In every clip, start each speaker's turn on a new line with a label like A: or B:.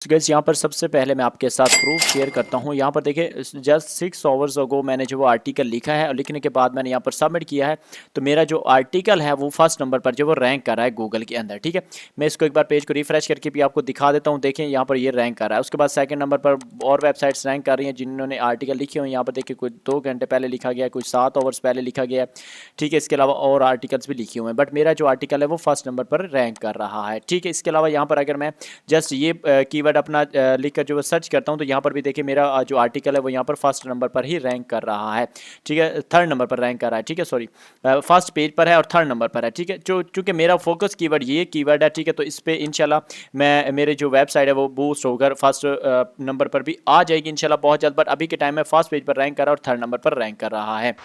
A: Guys यहाँ पर सबसे पहले मैं आपके साथ प्रूफ शेयर करता हूँ। यहाँ पर देखिए जस्ट 6 आवर्स अगो मैंने जो वो आर्टिकल लिखा है और लिखने के बाद मैंने यहाँ पर सबमिट किया है। तो मेरा जो आर्टिकल है वो फर्स्ट नंबर पर जो वो रैंक कर रहा है गूगल के अंदर। ठीक है, मैं इसको एक बार पेज को रिफ्रेश करके भी आपको दिखा देता हूँ। देखें यहाँ पर ये रैंक कर रहा है। उसके बाद सेकंड नंबर पर और वेबसाइट्स रैंक कर रही हैं जिन्होंने आर्टिकल लिखे हुए। यहाँ पर देखिए कोई 2 घंटे पहले लिखा गया है, कोई 7 आवर्स पहले लिखा गया है। ठीक है, इसके अलावा और आर्टिकल्स भी लिखे हुए हैं, बट मेरा जो आर्टिकल है वो फर्स्ट नंबर पर रैंक कर रहा है। ठीक है, इसके अलावा यहाँ पर अगर मैं जस्ट ये कीवर्ड अपना लिखकर जो सर्च करता हूँ तो यहाँ पर भी देखिए मेरा जो आर्टिकल है वो यहाँ पर फर्स्ट नंबर पर ही रैंक कर रहा है। ठीक है, थर्ड नंबर पर रैंक कर रहा है। ठीक है, सॉरी, फर्स्ट पेज पर है और थर्ड नंबर पर है। ठीक है, जो चूंकि मेरा फोकस कीवर्ड ये कीवर्ड है, ठीक है, तो इस पे इंशाल्लाह मैं मेरे जो वेबसाइट है वो बूस्ट होकर फर्स्ट नंबर पर भी आ जाएगी इंशाल्लाह बहुत जल्द। बट अभी के टाइम में फर्स्ट पेज पर रैंक कर रहा है और थर्ड नंबर पर रैंक कर रहा है।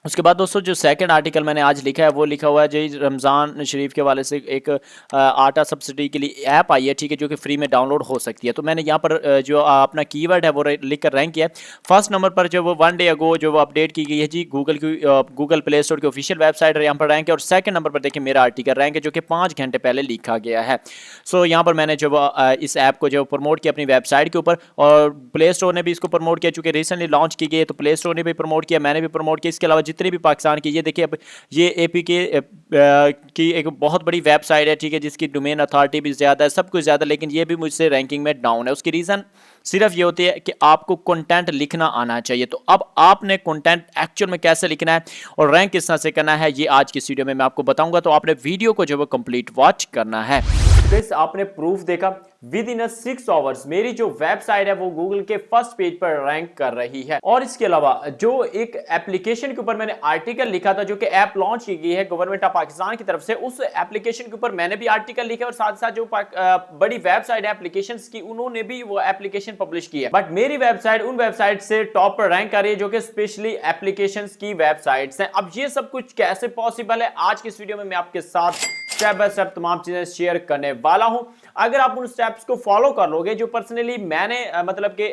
A: उसके बाद दोस्तों जो सेकंड आर्टिकल मैंने आज लिखा है वो लिखा हुआ है जी रमज़ान शरीफ के वाले से एक आटा सब्सिडी के लिए ऐप आई है। ठीक है, जो कि फ्री में डाउनलोड हो सकती है। तो मैंने यहाँ पर जो अपना कीवर्ड है वो लिख कर रैंक किया है। फर्स्ट नंबर पर जो वो 1 डे अगो जो वो अपडेट की गई है जी गूगल प्ले स्टोर की ऑफिशियल वेबसाइट है, यहाँ पर रैंक है। और सेकंड नंबर पर देखिए मेरा आर्टिकल रैंक है जो कि 5 घंटे पहले लिखा गया है। सो यहाँ पर मैंने जो इस ऐप को जो प्रमोट किया अपनी वेबसाइट के ऊपर, और प्ले स्टोर ने भी इसको प्रमोट किया चूँकि रिसेंटली लॉन्च की गई है। तो प्ले स्टोर ने भी प्रमोट किया, मैंने भी प्रमोट किया। इसके अलावा जितने भी पाकिस्तान की ये देखिए अब ये एपीके की एक बहुत बड़ी वेबसाइट है। ठीक है, जिसकी डोमेन अथॉरिटी भी ज़्यादा है, सब कुछ ज़्यादा, लेकिन ये भी मुझसे रैंकिंग में डाउन है। उसकी रीज़न सिर्फ ये होती है कि आपको कंटेंट लिखना आना चाहिए। तो अब आपने कंटेंट एक्चुअल में कैसे लिखना है और रैंक किस तरह से करना है ये आज की इस वीडियो में मैं आपको बताऊंगा। तो आपने वीडियो को जो वो कंप्लीट वॉच करना है। गाइस आपने प्रूफ देखा, विद इन 6 आवर्स मेरी जो वेबसाइट है वो गूगल के फर्स्ट पेज पर रैंक कर रही है। और इसके अलावा जो एक एप्लीकेशन के ऊपर मैंने आर्टिकल लिखा था जो कि ऐप लॉन्च की गई है गवर्नमेंट ऑफ पाकिस्तान की तरफ से, उस एप्लीकेशन के ऊपर मैंने भी आर्टिकल लिखा और साथ साथ जो बड़ी वेबसाइट है एप्लीकेशंस की उन्होंने भी वो एप्लीकेशन पब्लिश की है। बट मेरी वेबसाइट उन वेबसाइट से टॉप पर रैंक कर रही है जो कि स्पेशली एप्लीकेशंस की वेबसाइट्स हैं। अब ये सब कुछ कैसे पॉसिबल है, आज की इस वीडियो में मैं आपके साथ स्टेप बाय स्टेप तमाम चीजें शेयर करने वाला हूं। अगर आप उन स्टेप्स को फॉलो कर लोगे जो पर्सनली मैंने मतलब कि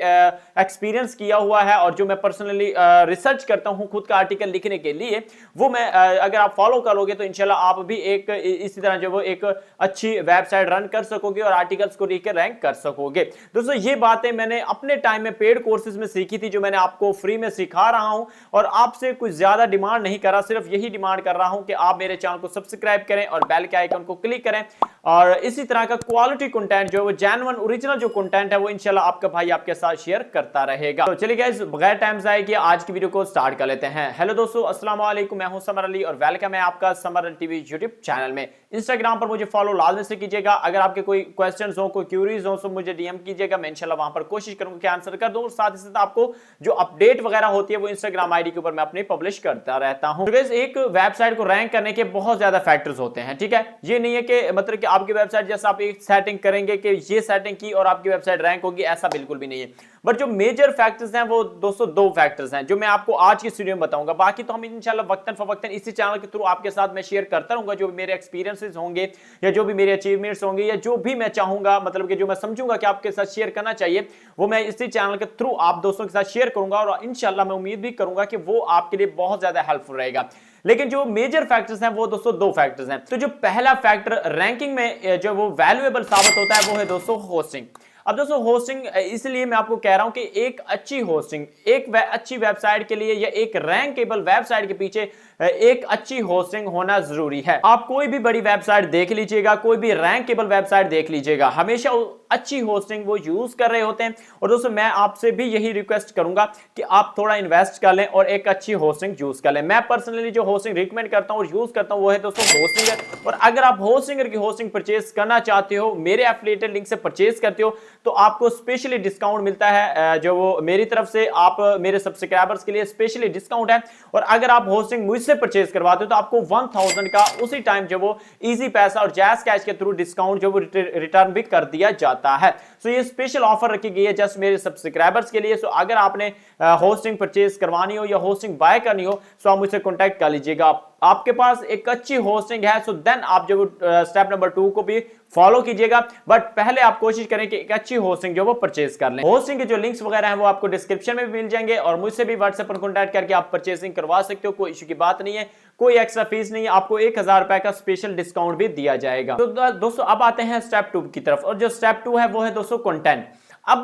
A: एक्सपीरियंस किया हुआ है और जो मैं पर्सनली रिसर्च करता हूं खुद का आर्टिकल लिखने के लिए, वो मैं अगर आप फॉलो कर लोगे तो इंशाल्लाह आप भी एक इसी तरह जो वो एक अच्छी वेबसाइट रन कर सकोगे और आर्टिकल्स को लिखकर रैंक कर सकोगे। दोस्तों ये बातें मैंने अपने टाइम में पेड कोर्सेज में सीखी थी जो मैंने आपको फ्री में सिखा रहा हूं और आपसे कुछ ज्यादा डिमांड नहीं कर रहा, सिर्फ यही डिमांड कर रहा हूं कि आप मेरे चैनल को सब्सक्राइब करें और बेल के आइकन को क्लिक करें और इसी तरह का क्वालिटी कंटेंट जो है जेन्युइन ओरिजिनल जो कंटेंट है वो इंशाल्लाह आपका भाई आपके साथ शेयर करता रहेगा। तो चलिए गाइस बगैर टाइम जाए कि आज की वीडियो को स्टार्ट कर लेते हैं। हेलो दोस्तों, अस्सलाम वालेकुम, मैं हूं समर अली और वेलकम है आपका summer Ali TV YouTube channel में। इंस्टाग्राम पर मुझे फॉलो लाजमी से कीजिएगा। अगर आपके कोई क्वेश्चंस हो, कोई क्यूरीज हो तो मुझे डीएम कीजिएगा, मैं इंशाल्लाह वहां पर कोशिश करूंगा कि आंसर कर दूं। और साथ ही साथ आपको जो अपडेट वगैरह होती है वो इंस्टाग्राम आईडी के ऊपर मैं अपनी पब्लिश करता रहता हूं। तो गाइस एक वेबसाइट को रैंक करने के बहुत ज्यादा फैक्टर्स होते हैं। ठीक है, ये नहीं है कि मतलब कि आपकी वेबसाइट जैसा आप एक सेटिंग करेंगे कि ये सेटिंग की और आपकी वेबसाइट रैंक होगी, ऐसा बिल्कुल भी नहीं है। बट जो मेजर फैक्टर्स हैं वो दोस्तों 2 फैक्टर्स हैं जो मैं आपको आज की वीडियो में बताऊंगा। बाकी तो हम इंशाल्लाह वक्तन फवक्तन इसी चैनल के थ्रू आपके साथ मैं शेयर करता रहूंगा जो मेरे एक्सपीरियंसेस होंगे या जो भी मेरे अचीवमेंट्स होंगे या जो भी मैं चाहूंगा, मतलब कि जो मैं समझूंगा कि आपके साथ शेयर करना चाहिए, वो मैं इसी चैनल के थ्रू आप दोस्तों के साथ शेयर करूंगा और इंशाल्लाह मैं उम्मीद भी करूंगा कि वो आपके लिए बहुत ज्यादा हेल्पफुल रहेगा। लेकिन जो मेजर फैक्टर्स हैं वो दोस्तों 2 फैक्टर्स हैं। तो जो पहला फैक्टर रैंकिंग में जो वो वैल्यूएबल साबित होता है वो है दोस्तों होस्टिंग। अब दोस्तों होस्टिंग इसलिए मैं आपको कह रहा हूं कि एक अच्छी होस्टिंग एक अच्छी वेबसाइट के लिए या एक रैंकेबल वेबसाइट के पीछे एक अच्छी होस्टिंग होना जरूरी है। आप कोई भी बड़ी वेबसाइट देख लीजिएगा, कोई भी रैंकेबल वेबसाइट देख लीजिएगा, हमेशा अच्छी होस्टिंग वो यूज कर रहे होते हैं। और दोस्तों मैं आपसे भी यही रिक्वेस्ट करूंगा कि आप थोड़ा इन्वेस्ट कर लें और एक अच्छी होस्टिंग यूज कर लें। मैं पर्सनली जो होस्टिंग रिकमेंड करता हूं और यूज करता हूं वो है दोस्तों होस्टिंगर। और अगर आप होस्टिंगर की होस्टिंग परचेज करना चाहते हो, मेरे एफिलिएटेड लिंक से परचेज करते हो, तो आपको स्पेशली डिस्काउंट मिलता है जो वो मेरी तरफ से आप मेरे सब्सक्राइबर्स के लिए स्पेशली डिस्काउंट है। और अगर आप होस्टिंग मुझसे परचेज करवाते हो तो आपको 1000 का उसी टाइम जो वो इजी पैसा और जैस कैश के थ्रू डिस्काउंट जो वो रिटर्न भी कर दिया जाता है। सो ये स्पेशल ऑफर रखी गई है जस्ट मेरे सब्सक्राइबर्स के लिए। सो अगर आपने होस्टिंग परचेज करवानी हो या होस्टिंग बाय करनी हो तो आप मुझसे कॉन्टैक्ट कर लीजिएगा। आपके पास एक अच्छी होस्टिंग है, सो देन आप जो स्टेप नंबर 2 को भी फॉलो कीजिएगा। बट पहले आप कोशिश करें कि एक अच्छी होस्टिंग जो वो परचेज कर लें। होस्टिंग के जो लिंक्स वगैरह हैं वो आपको डिस्क्रिप्शन में भी मिल जाएंगे और मुझसे भी व्हाट्सएप पर कॉन्टैक्ट करके आप परचेसिंग करवा सकते हो, कोई इशू की बात नहीं है, कोई एक्स्ट्रा फीस नहीं है, आपको 1000 रुपए का स्पेशल डिस्काउंट भी दिया जाएगा। तो दोस्तों अब आते हैं स्टेप 2 की तरफ, और जो स्टेप 2 है वो है दोस्तों कंटेंट। अब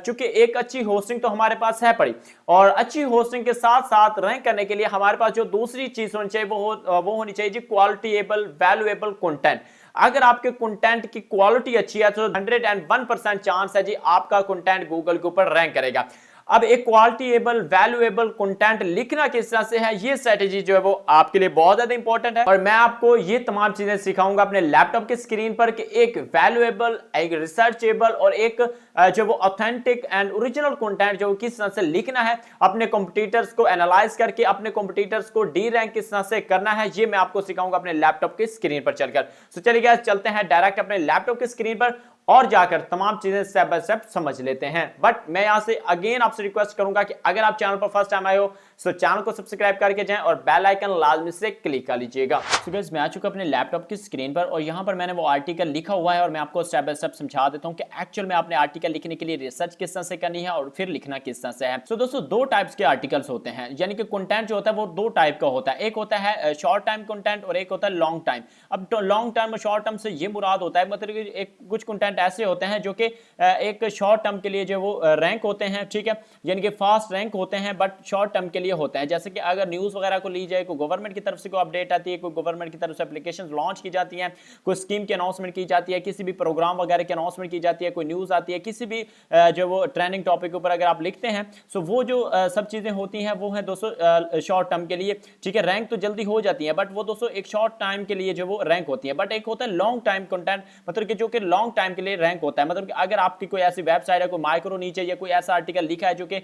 A: चूंकि एक अच्छी होस्टिंग तो हमारे पास है पड़ी, और अच्छी होस्टिंग के साथ साथ रैंक करने के लिए हमारे पास जो दूसरी चीज होनी चाहिए वो होनी चाहिए जी क्वालिटीएबल वैल्यूएबल कंटेंट। अगर आपके कंटेंट की क्वालिटी अच्छी है तो 101% चांस है जी आपका कंटेंट गूगल के ऊपर रैंक करेगा। अब एक क्वालिटीएबल वैल्यूएबल कंटेंट लिखना किस तरह से है, ये स्ट्रेटेजी जो है वो आपके लिए बहुत ज्यादा इंपॉर्टेंट है, और मैं आपको ये तमाम चीजें सिखाऊंगा अपने लैपटॉप की स्क्रीन पर कि एक वैल्यूएबल, एक रिसर्चेबल और एक जो वो ऑथेंटिक एंड ओरिजिनल कंटेंट जो किस तरह से लिखना है, अपने कॉम्पिटिटर्स को एनालाइज करके अपने कॉम्पिटिटर्स को डी रैंक किस तरह से करना है, ये मैं आपको सिखाऊंगा अपने लैपटॉप की स्क्रीन पर चलकर। तो चलिए गाइस चलते हैं डायरेक्ट अपने लैपटॉप की स्क्रीन पर और जाकर तमाम चीजें स्टेप बाय स्टेप समझ लेते हैं। बट मैं यहां से अगेन आपसे रिक्वेस्ट करूंगा कि अगर आप चैनल पर फर्स्ट टाइम आए हो तो चैनल को सब्सक्राइब करके जाएं और बेल आइकन लाजमी से क्लिक कर लीजिएगा। तो गाइस मैं आ चुका अपने लैपटॉप की स्क्रीन पर, और यहां पर मैंने वो आर्टिकल लिखा हुआ है और मैं आपको स्टेप बाय स्टेप समझा देता हूं कि एक्चुअल में आपने आर्टिकल लिखने के लिए रिसर्च किस तरह से करनी है और फिर लिखना किस तरह से है। तो दोस्तों दो टाइप्स के आर्टिकल्स होते हैं, यानी कि कंटेंट जो होता है वो दो टाइप का होता है, एक होता है शॉर्ट टाइम कंटेंट और एक होता है लॉन्ग टाइम। अब लॉन्ग टाइम और शॉर्ट टर्म से ये मुराद होता है, मतलब एक कुछ कंटेंट ऐसे होते हैं जो कि एक शॉर्ट टर्म के लिए जो वो रैंक होते हैं, ठीक है, यानी कि फास्ट रैंक होते हैं बट शॉर्ट टर्म के लिए होते हैं। जैसे कि अगर न्यूज़ वगैरह को ली जाए, कोई गवर्नमेंट की तरफ से कोई अपडेट आती है, कोई गवर्नमेंट की तरफ से एप्लीकेशन लॉन्च की जाती हैं, कोई स्कीम की अनाउंसमेंट की जाती है, किसी भी प्रोग्राम वगैरह की अनाउंसमेंट की जाती है, कोई न्यूज़ आती है, किसी भी जो वो ट्रेंडिंग टॉपिक के ऊपर अगर आप लिखते हैं, सो वो जो सब चीज़ें होती हैं वो है दोस्तों शॉर्ट टर्म के लिए, ठीक है, रैंक तो जल्दी हो जाती है बट वो दोस्तों एक शॉर्ट टाइम के लिए जो वो रैंक होती है। बट एक होता है लॉन्ग टाइम कंटेंट, मतलब कि जो कि लॉन्ग टाइम के लिए रैंक होता है, मतलब कि अगर आपकी कोई ऐसी वेबसाइट है, कोई माइक्रो नीचे या कोई ऐसा आर्टिकल लिखा है जो कि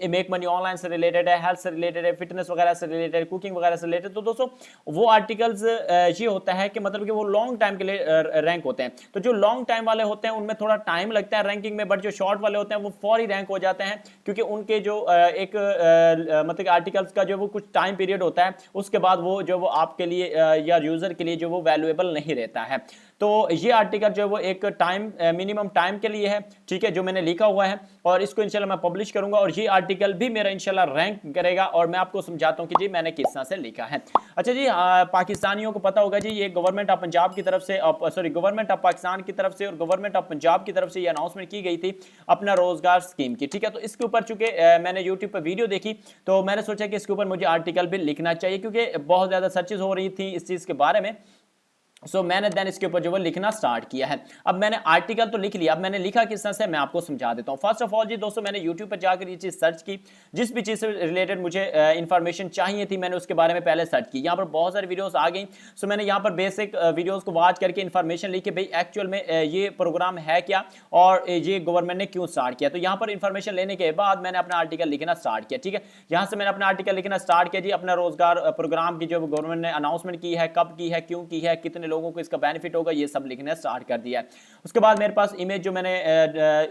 A: मेक मनी ऑनलाइन से रिलेटेड है, हेल्थ से रिलेटेड है, फिटनेस वगैरह से रिलेटेड, कुकिंग वगैरह से रिलेटेड, तो दोस्तों वो आर्टिकल्स ये होता है कि मतलब कि वो लॉन्ग टाइम के लिए रैंक होते हैं। तो जो लॉन्ग टाइम वाले होते हैं उनमें थोड़ा टाइम लगता है रैंकिंग में, बट जो शॉर्ट वाले होते हैं वो फौरी रैंक हो जाते हैं, क्योंकि उनके जो एक मतलब आर्टिकल्स का जो वो कुछ टाइम पीरियड होता है, उसके बाद वो जो वो आपके लिए या यूजर के लिए जो वो वैल्यूएबल नहीं रहता है। तो ये आर्टिकल जो है वो एक टाइम मिनिमम टाइम के लिए है, ठीक है, जो मैंने लिखा हुआ है, और इसको इंशाल्लाह मैं पब्लिश करूंगा और ये आर्टिकल भी मेरा इंशाल्लाह रैंक करेगा, और मैं आपको समझाता हूं कि जी मैंने किस तरह से लिखा है। अच्छा जी, पाकिस्तानियों को पता होगा जी, ये गवर्नमेंट ऑफ पंजाब की तरफ से, सॉरी गवर्नमेंट ऑफ पाकिस्तान की तरफ से और गवर्नमेंट ऑफ पंजाब की तरफ से ये अनाउंसमेंट की गई थी अपना रोजगार स्कीम की, ठीक है। तो इसके ऊपर चूंकि मैंने यूट्यूब पर वीडियो देखी तो मैंने सोचा कि इसके ऊपर मुझे आर्टिकल भी लिखना चाहिए, क्योंकि बहुत ज्यादा सर्चेज हो रही थी इस चीज के बारे में। सो मैंने देन इसके ऊपर जो वो लिखना स्टार्ट किया है। अब मैंने आर्टिकल तो लिख लिया, अब मैंने लिखा किस तरह से मैं आपको समझा देता हूं। फर्स्ट ऑफ ऑल जी दोस्तों, मैंने यूट्यूब पर जाकर ये चीज़ सर्च की, जिस भी चीज़ से रिलेटेड मुझे इंफॉर्मेशन चाहिए थी मैंने उसके बारे में पहले सर्च की। यहाँ पर बहुत सारी वीडियोस आ गई, सो मैंने यहाँ पर बेसिक वीडियोस को वॉच करके इन्फॉर्मेशन ली कि भाई एक्चुअल में ये प्रोग्राम है क्या और ये गवर्नमेंट ने क्यों स्टार्ट किया। तो यहाँ पर इंफॉर्मेशन लेने के बाद मैंने अपना आर्टिकल लिखना स्टार्ट किया, ठीक है। यहाँ से मैंने अपना आर्टिकल लिखना स्टार्ट किया जी, अपना रोजगार प्रोग्राम की जो गवर्नमेंट ने अनाउंसमेंट की है, कब की है, क्यों की है, कितने लोगों को इसका बेनिफिट होगा, ये सब लिखना स्टार्ट कर दिया है। उसके बाद मेरे पास इमेज जो मैंने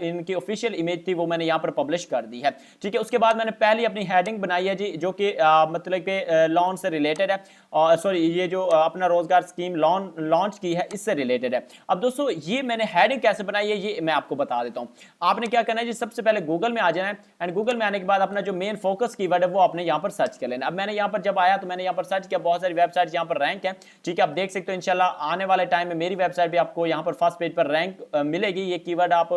A: इनकी ऑफिशियल इमेज थी वो मैंने यहां पर पब्लिश कर दी है, ठीक है। उसके बाद मैंने पहली अपनी हेडिंग बनाई है जी, जो कि मतलब कि लोन से रिलेटेड है, और सॉरी ये जो अपना रोजगार स्कीम लोन लॉन्च की है इससे रिलेटेड है। अब दोस्तों ये मैंने हेडिंग कैसे बनाई है ये मैं आपको बता देता हूं। आपने क्या करना है जी, सबसे पहले गूगल में आ जाना है, एंड गूगल में आने के बाद अपना जो मेन फोकस कीवर्ड है वो आपने यहां पर सर्च कर लेना। अब मैंने यहां पर जब आया तो मैंने यहां पर सर्च किया, बहुत सारी वेबसाइट्स यहां पर रैंक है, ठीक है। आप देख सकते हो इंशाल्लाह आने वाले टाइम में मेरी वेबसाइट भी आपको यहां पर फर्स्ट पेज पर रैंक मिलेगी। ये कीवर्ड आप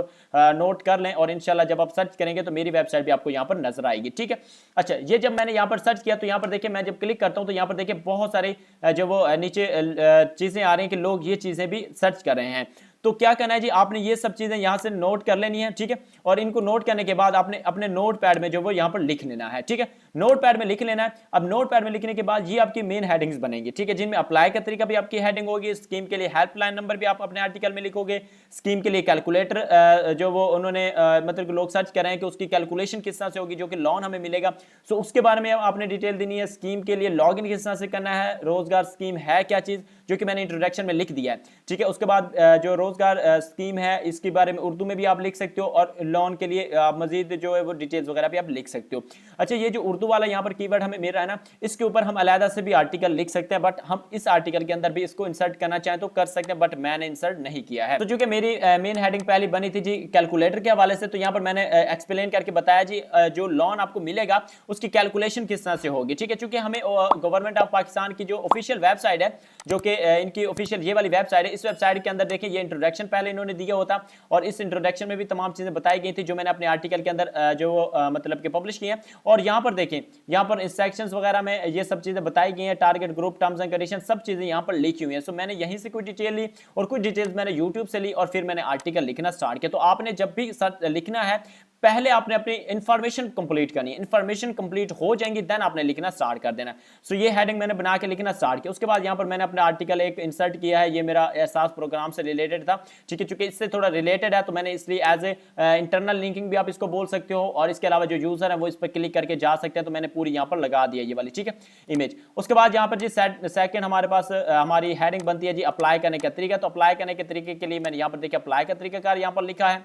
A: नोट कर लें और इंशाल्लाह जब आप सर्च करेंगे तो मेरी वेबसाइट भी आपको यहां पर नजर आएगी, ठीक है। अच्छा, ये जब मैंने यहां पर सर्च किया तो यहां पर देखिए मैं जब क्लिक करता हूं तो यहां पर देखिए बहुत सारे जो वो नीचे चीजें आ रही हैं कि लोग ये चीजें भी सर्च कर रहे हैं। तो क्या करना है जी, आपने ये सब चीजें यहां से नोट कर लेनी है, ठीक है। और इनको नोट करने के बाद आपने अपने नोट पैड में जो वो यहां पर लिख लेना है, ठीक है। नोट पैड में लिख लेना है। अब नोट पैड में लिखने के बाद ये आपकी मेन हेडिंग्स बनेंगी, ठीक है, जिनमें अप्लाई का तरीका भी आपकी हेडिंग होगी, स्कीम के लिए हेल्पलाइन नंबर भी आप अपने आर्टिकल में लिखोगे, स्कीम के लिए कैलकुलेटर जो वो उन्होंने मतलब कि लोग सर्च कर रहे हैं कि उसकी कैलकुलेशन किस तरह से होगी जो कि लोन हमें मिलेगा, सो उसके बारे में आपने डिटेल देनी है। स्कीम के लिए लॉग इन किस तरह से करना है, रोजगार स्कीम है क्या चीज, जो कि मैंने इंट्रोडक्शन में लिख दिया है, ठीक है। उसके बाद जो रोजगार स्कीम है इसके बारे में उर्दू में भी आप लिख सकते हो, और लोन के लिए मजीद जो है वो डिटेल्स वगैरह भी आप लिख सकते हो। अच्छा, ये जो उर्दू वाला यहाँ पर कीवर्ड हमें मिल रहा है ना, इसके ऊपर हम अलहदा से भी आर्टिकल लिख सकते हैं, बट हम इस आर्टिकल के अंदर भी इसको इंसर्ट करना चाहें तो कर सकते हैं, बट मैंने इंसर्ट नहीं किया है। तो चूंकि मेरी मेन हेडिंग पहले बनी थी जी कैलकुलेटर के हवाले से, तो यहाँ पर मैंने एक्सप्लेन करके बताया जी जो लोन आपको मिलेगा उसकी कैलकुलेशन किस तरह से होगी, ठीक है। चूंकि हमें गवर्नमेंट ऑफ पाकिस्तान की जो ऑफिशियल वेबसाइट है, जो कि इनकी ऑफिशियल ये वाली वेबसाइट है, इस वेबसाइट के अंदर देखिए ये इंट्रोडक्शन पहले इन्होंने दिया होता, और इस इंट्रोडक्शन में भी तमाम चीजें बताई गई थी जो मैंने अपने आर्टिकल के अंदर जो मतलब कि पब्लिश की है। और यहाँ पर देखें, यहाँ पर इस सेक्शंस वगैरह में ये सब चीजें बताई गई हैं, target group, terms and condition, सब चीजें यहाँ पर लिखी हुई हैं। सो मैंने यहीं से कुछ डिटेल ली और कुछ डिटेल्स मैंने यूट्यूब से ली, और फिर मैंने आर्टिकल लिखना स्टार्ट किया। तो आपने जब भी लिखना है, पहले आपने अपनी इंफॉर्मेशन कंप्लीट करनी है, इंफॉर्मेशन कंप्लीट हो जाएंगी देन आपने लिखना स्टार्ट कर देना। सो ये हेडिंग मैंने बना के लिखना स्टार्ट किया। उसके बाद यहाँ पर मैंने अपना आर्टिकल एक इंसर्ट किया है, ये मेरा एहसास प्रोग्राम से रिलेटेड था, ठीक है। चूंकि इससे थोड़ा रिलेटेड है तो मैंने इसलिए एज ए इंटरनल लिंकिंग भी आप इसको बोल सकते हो, और इसके अलावा जो यूजर है वो इस पर क्लिक करके जा सकते हैं, तो मैंने पूरी यहाँ पर लगा दिया ये वाली, ठीक है, इमेज। उसके बाद यहाँ पर जी सेकंड हमारे पास हमारी हेडिंग बनती है जी अप्लाई करने का तरीका। तो अप्लाई करने के तरीके के लिए मैंने यहाँ पर देखिए अप्लाई का तरीकाकार यहाँ पर लिखा है,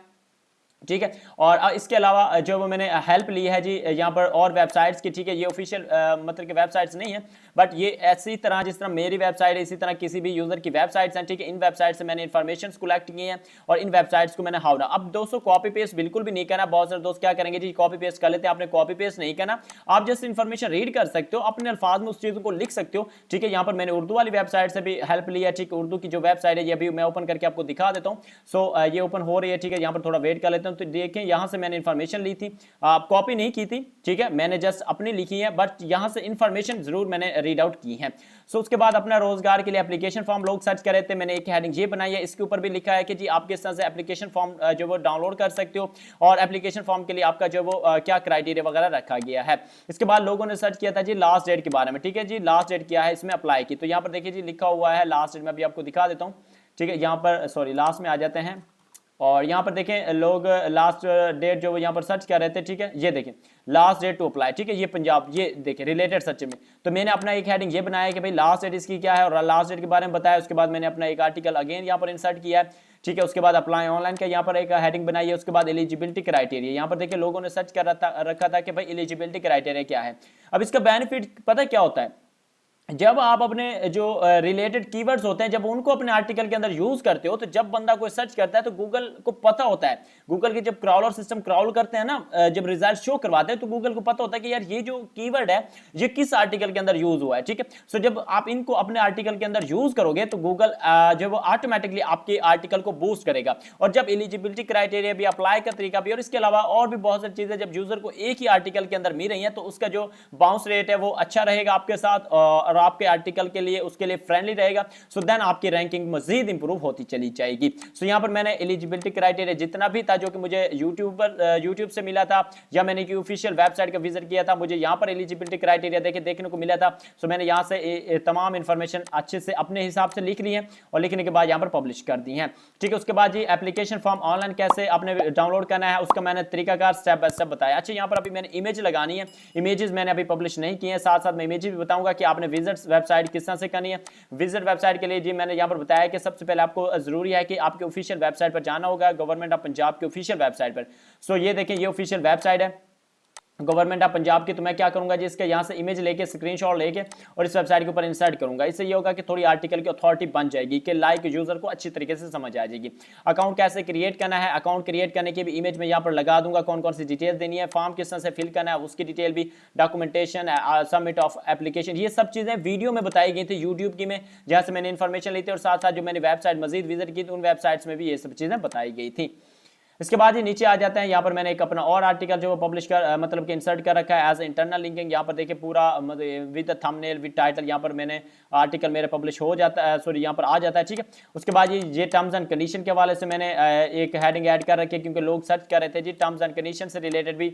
A: ठीक है। और इसके अलावा जो वो मैंने हेल्प ली है जी यहाँ पर और वेबसाइट्स की, ठीक है। ये ऑफिशियल मतलब कि वेबसाइट्स नहीं है, बट ये ऐसी तरह जिस तरह मेरी वेबसाइट है इसी तरह किसी भी यूजर की वेबसाइट्स हैं, ठीक है। इन वेबसाइट से मैंने इन्फॉर्मेशन कलेक्ट की हैं और इन वेबसाइट्स को मैंने हाउडा। अब दोस्तों कॉपी पेस्ट बिल्कुल भी नहीं करना। बहुत सारे दोस्त क्या करेंगे जी, कॉपी पेस्ट कर लेते हैं, आपने कॉपी पेस्ट नहीं करना। आप जस्ट इन्फॉर्मेशन रीड कर सकते हो, अपने अल्फाज में उस चीज़ को लिख सकते हो, ठीक है। यहाँ पर मैंने उर्दू वाली वेबसाइट से भी हेल्प ली है, ठीक है। उर्दू की जो वेबसाइट है ये अभी मैं ओपन करके आपको दिखा देता हूँ। सो ये ओपन हो रही है, ठीक है। यहाँ पर थोड़ा वेट कर लेते हैं। तो देखें यहाँ से मैंने इंफॉर्मेशन ली थी, कॉपी नहीं की थी, ठीक है। मैंने जस्ट अपनी लिखी है, बट यहां से इंफॉर्मेशन जरूर मैंने रीड आउट की है। सो उसके बाद अपना रोजगार के लिए एप्लीकेशन फॉर्म लोग सर्च कर रहे थे, मैंने एक हेडिंग ये बनाई है, इसके ऊपर भी लिखा है कि जी आप किस तरह से एप्लीकेशन फॉर्म जो वो डाउनलोड कर सकते हो, और एप्लीकेशन फॉर्म के लिए आपका जो वो क्या क्राइटेरिया वगैरह रखा गया है। इसके बाद लोगों ने सर्च किया था जी लास्ट डेट के बारे में, ठीक है जी। लास्ट डेट क्या है इसमें अप्लाई की, तो यहाँ पर देखिए जी लिखा हुआ है लास्ट डेट, में अभी आपको दिखा देता हूँ, ठीक है। यहाँ पर सॉरी लास्ट में आ जाते हैं, और यहाँ पर देखें लोग लास्ट डेट जो यहाँ पर सर्च कर रहे थे, ठीक है। ये देखें लास्ट डेट टू अप्लाई, ठीक है। ये पंजाब, ये देखें रिलेटेड सर्च में, तो मैंने अपना एक हेडिंग ये बनाया कि भाई लास्ट डेट इसकी क्या है, और लास्ट डेट के बारे में बताया। उसके बाद मैंने अपना एक आर्टिकल अगेन यहाँ पर इंसर्ट किया है, ठीक है। उसके बाद अप्लाई ऑनलाइन का यहाँ पर एक हेडिंग बनाई है। उसके बाद एलिजिबिलिटी क्राइटेरिया, यहाँ पर देखिए लोगों ने सर्च कर रखा था कि भाई एलिजिबिलिटी क्राइटेरिया क्या है। अब इसका बेनिफिट पता क्या होता है, जब आप अपने जो रिलेटेड कीवर्ड्स होते हैं जब उनको अपने आर्टिकल के अंदर यूज करते हो, तो जब बंदा कोई सर्च करता है तो गूगल को पता होता है, गूगल के जब क्रॉलर सिस्टम क्रॉल करते हैं ना, जब रिजल्ट शो करवाते हैं तो गूगल को पता होता है कि यार ये जो कीवर्ड है ये किस आर्टिकल के अंदर यूज हुआ है, ठीक है। सो जब आप इनको अपने आर्टिकल के अंदर यूज करोगे तो गूगल जो वो ऑटोमेटिकली आपके आर्टिकल को बूस्ट करेगा। और जब एलिजिबिलिटी क्राइटेरिया भी, अप्लाई का तरीका भी, और इसके अलावा और भी बहुत सारी चीजें जब यूजर को एक ही आर्टिकल के अंदर मिल रही है तो उसका जो बाउंस रेट है वो अच्छा रहेगा आपके साथ, और आपके आर्टिकल के लिए उसके लिए फ्रेंडली रहेगा। सो देन आपकी रैंकिंग मजीद इंप्रूव होती चली जाएगी। सो यहां पर मैंने एलिजिबिलिटी क्राइटेरिया जितना भी था जो कि मुझे यूट्यूब से मिला था, या मैंने की ऑफिशियल वेबसाइट का विजिट किया था, मुझे यहां पर एलिजिबिलिटी क्राइटेरिया देखने को मिला था। सो मैंने यहां से तमाम इंफॉर्मेशन अच्छे से अपने हिसाब से लिख ली है, और लिखने के बाद यहां पर पब्लिश कर दी है, ठीक है। उसके बाद जी एप्लीकेशन फॉर्म ऑनलाइन कैसे आपने डाउनलोड करना है उसका मैंने तरीकाकार स्टेप बाय स्टेप बताया। अच्छा, यहां पर अभी मैंने इमेज लगानी है, इमेजेस मैंने अभी पब्लिश नहीं किए हैं, साथ साथ मैं इमेज भी बताऊंगा कि आपने विजिट वेबसाइट किस तरह से करनी है। विजिट वेबसाइट के लिए जी मैंने यहां पर बताया कि सबसे पहले आपको जरूरी है कि आपके ऑफिशियल वेबसाइट पर जाना होगा, गवर्नमेंट ऑफ पंजाब की ऑफिशियल वेबसाइट पर। सो ये देखें ये ऑफिशियल वेबसाइट है गवर्नमेंट ऑफ पंजाब की। तो मैं क्या करूंगा जी, इसके यहाँ से इमेज लेके स्क्रीनशॉट लेके और इस वेबसाइट के ऊपर इंसर्ट करूंगा। इससे ये होगा कि थोड़ी आर्टिकल की अथॉरिटी बन जाएगी, कि लाइक यूजर को अच्छी तरीके से समझ आ जाएगी। अकाउंट कैसे क्रिएट करना है, अकाउंट क्रिएट करने की भी इमेज में यहाँ पर लगा दूंगा, कौन कौन सी डिटेल देनी है, फॉर्म किस तरह से फिल करना है उसकी डिटेल भी, डॉक्यूमेंटेशन, सबमिट ऑफ एप्लीकेशन, ये सब चीजें वीडियो में बताई गई थी यूट्यूब की में, जहाँ से मैंने इन्फॉर्मेशन ली थी, और साथ साथ जो मैंने वेबसाइट मजीद विजिट की थी उन वेबसाइट्स में भी ये सब चीजें बताई गई थी। इसके बाद ये नीचे आ जाते हैं, यहाँ पर मैंने एक अपना और आर्टिकल जो पब्लिश कर मतलब कि इंसर्ट कर रखा है एज इंटरनल लिंकिंग। यहाँ पर देखिए पूरा विद थंबनेल विद टाइटल, यहाँ पर मैंने आर्टिकल मेरा पब्लिश हो जाता है, सॉरी यहाँ पर आ जाता है, ठीक है। उसके बाद ये टर्म्स एंड कंडीशन के हवाले से मैंने एक हेडिंग ऐड कर रखी है, क्योंकि लोग सर्च कर रहे थे जी टर्म्स एंड कंडीशन से रिलेटेड भी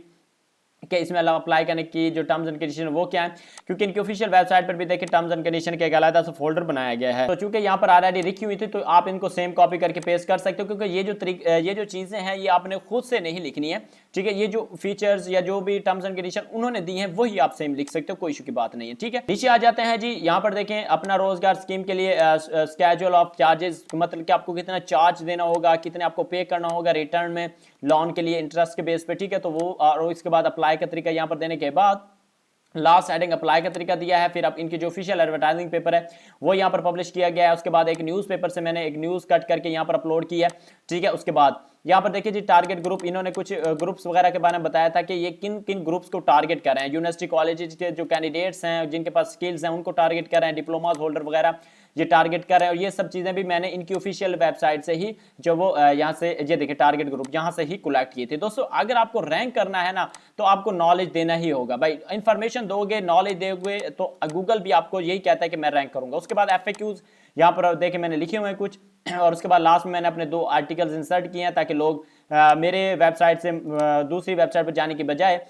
A: कि इसमें अप्लाई करने की जो टर्म्स एंड कंडीशन वो क्या है, क्योंकि इनकी ऑफिशियल वेबसाइट पर भी देखिए टर्म्स एंड कंडीशन के एक अलग सा फोल्डर बनाया गया है। तो चूंकि यहाँ पर ऑलरेडी लिखी हुई थी तो आप इनको सेम कॉपी करके पेस्ट कर सकते हो, क्योंकि ये जो चीजें हैं ये आपने खुद से नहीं लिखनी है, ठीक है। ये जो फीचर्स या जो भी टर्म्स एंड कंडीशन उन्होंने दी है वही आप सेम लिख सकते हो, कोई इशू की बात नहीं है, ठीक है। नीचे आ जाते हैं जी, यहाँ पर देखें अपना रोजगार स्कीम के लिए स्केड्यूल ऑफ चार्जेस, मतलब कि आपको कितना चार्ज देना होगा, कितने आपको पे करना होगा रिटर्न में लोन के लिए इंटरेस्ट के बेस पे, ठीक है। तो वो और इसके बाद अप्लाई का तरीका यहाँ पर देने के बाद लास्ट हेडिंग अप्लाई का तरीका दिया है। फिर अब इनकी जो ऑफिशियल एडवर्टाइजिंग पेपर है वो यहाँ पर पब्लिश किया गया है। उसके बाद एक न्यूज़पेपर से मैंने एक न्यूज़ कट करके यहाँ पर अपलोड की है, ठीक है। उसके बाद यहाँ पर देखिए जी टारगेट ग्रुप, इन्होंने कुछ ग्रुप्स वगैरह के बारे में बताया था कि ये किन किन ग्रुप्स को टारगेट कर रहे हैं। यूनिवर्सिटी कॉलेजेस के जो कैंडिडेट्स हैं जिनके पास स्किल्स हैं उनको टारगेट कर रहे हैं, डिप्लोमा होल्डर वगैरह ये टारगेट कर रहे हैं। और ये सब चीजें भी मैंने इनकी ऑफिशियल वेबसाइट से ही जो वो यहाँ से ये देखिए टारगेट ग्रुप यहाँ से ही कलेक्ट किए थे। दोस्तों अगर आपको रैंक करना है ना तो आपको नॉलेज देना ही होगा भाई, इंफॉर्मेशन दोगे नॉलेज दोगे तो गूगल भी आपको यही कहता है कि मैं रैंक करूंगा। उसके बाद FAQs यहाँ पर देखे मैंने लिखे हुए हैं कुछ, और उसके बाद लास्ट में मैंने अपने 2 आर्टिकल्स इंसर्ट किए हैं ताकि लोग मेरे वेबसाइट से दूसरी वेबसाइट पर जाने की बजाय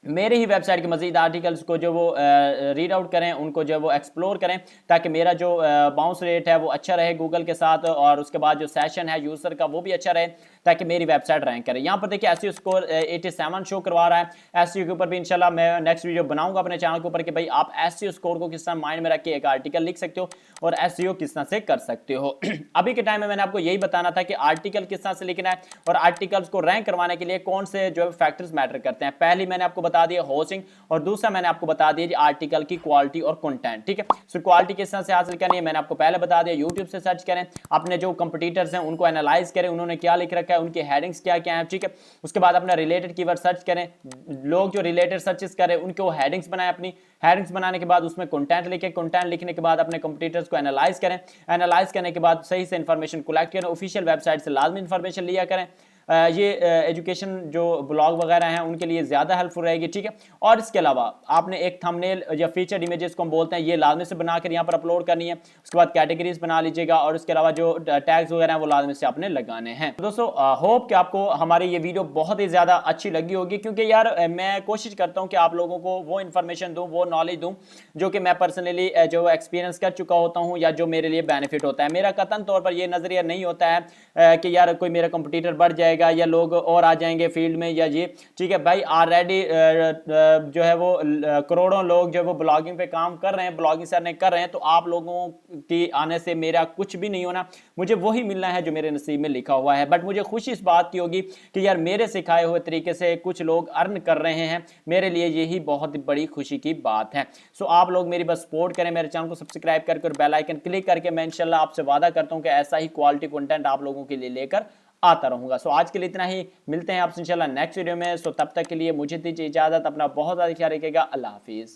A: मेरे ही वेबसाइट के मजीद आर्टिकल्स को जो वो रीड आउट करें, उनको जो वो एक्सप्लोर करें, ताकि मेरा जो बाउंस रेट है वो अच्छा रहे गूगल के साथ, और उसके बाद जो सेशन है यूजर का वो भी अच्छा रहे ताकि मेरी वेबसाइट रैंक करे। यहाँ पर देखिए SEO स्कोर 87 शो करवा रहा है। SEO के ऊपर भी इंशाल्लाह मैं नेक्स्ट वीडियो बनाऊंगा अपने चैनल के ऊपर कि भाई आप SEO स्कोर को किस तरह माइंड में रख के एक आर्टिकल लिख सकते हो और SEO किस तरह से कर सकते हो। अभी के टाइम में मैंने आपको यही बताना था कि आर्टिकल किस तरह से लिखना है और आर्टिकल्स को रैंक करवाने के लिए कौन से जो फैक्टर्स मैटर करते हैं। पहली मैंने आपको बता दिया होस्टिंग, और दूसरा मैंने आपको बता दिया आर्टिकल की क्वालिटी और कंटेंट, ठीक है। सो क्वालिटी किस तरह से हासिल करनी है मैंने आपको पहले बता दिया। यूट्यूब से सर्च करें, अपने जो कंपटीटर्स हैं उनको एनालाइज करें, उन्होंने क्या लिख रखा है, उनकी हेडिंग्स क्या क्या है, ठीक है। उसके बाद अपना रिलेटेड कीवर्ड सर्च करें, लोग जो रिलेटेड सर्चेस करें उनको हेडिंग्स बनाएं, अपनी हेडिंग्स बनाने के बाद उसमें कंटेंट लिखें, कंटेंट लिखने के बाद अपने कंपटीटर्स को एनालाइज करें, एनालाइज करने के बाद सही से इंफॉर्मेशन कलेक्ट करें, ऑफिशियल वेबसाइट से लाजमी इंफॉर्मेशन लिया करें। ये एजुकेशन जो ब्लॉग वगैरह हैं उनके लिए ज़्यादा हेल्पफुल रहेगी, ठीक है। और इसके अलावा आपने एक थंबनेल या फीचर्ड इमेजेस को हम बोलते हैं ये लाजमी से बनाकर यहाँ पर अपलोड करनी है। उसके बाद कैटेगरीज बना लीजिएगा और उसके अलावा जो टैग्स वगैरह हैं वो लाजमी से आपने लगाने हैं। तो दोस्तों होप कि आपको हमारी ये वीडियो बहुत ही ज़्यादा अच्छी लगी होगी, क्योंकि यार मैं कोशिश करता हूँ कि आप लोगों को वो इन्फॉर्मेशन दूँ, वो नॉलेज दूँ जो कि मैं पर्सनली जो एक्सपीरियंस कर चुका होता हूँ या जो मेरे लिए बेनिफिट होता है। मेरा कतन तौर पर यह नज़रिया नहीं होता है कि यार कोई मेरा कंपटीटर बढ़ जाएगा या लोग और आ जाएंगे फील्ड में या ये, ठीक है भाई। ऑलरेडी जो है वो करोड़ों लोग जो वो ब्लॉगिंग पे काम कर रहे हैं, ब्लॉगिंग करने कर रहे हैं, तो आप लोगों की आने से मेरा कुछ भी नहीं होना, मुझे वही मिलना है जो मेरे नसीब में लिखा हुआ है। बट मुझे खुशी इस बात की होगी कि यार मेरे सिखाए हुए तरीके से कुछ लोग अर्न कर रहे हैं, मेरे लिए यही बहुत बड़ी खुशी की बात है। सो आप लोग मेरी बस सपोर्ट करें, मेरे चैनल को सब्सक्राइब करके और बेल आइकन क्लिक करके, मैं इंशाल्लाह आपसे वादा करता हूं कि ऐसा ही क्वालिटी कंटेंट आप लोगों के लिए लेकर आता रहूंगा। सो आज के लिए इतना ही, मिलते हैं आपसे इंशाल्लाह नेक्स्ट वीडियो में। सो तब तक के लिए मुझे दीजिए इजाजत, अपना बहुत ज़्यादा ख्याल रखिएगा, अल्लाह हाफिज़।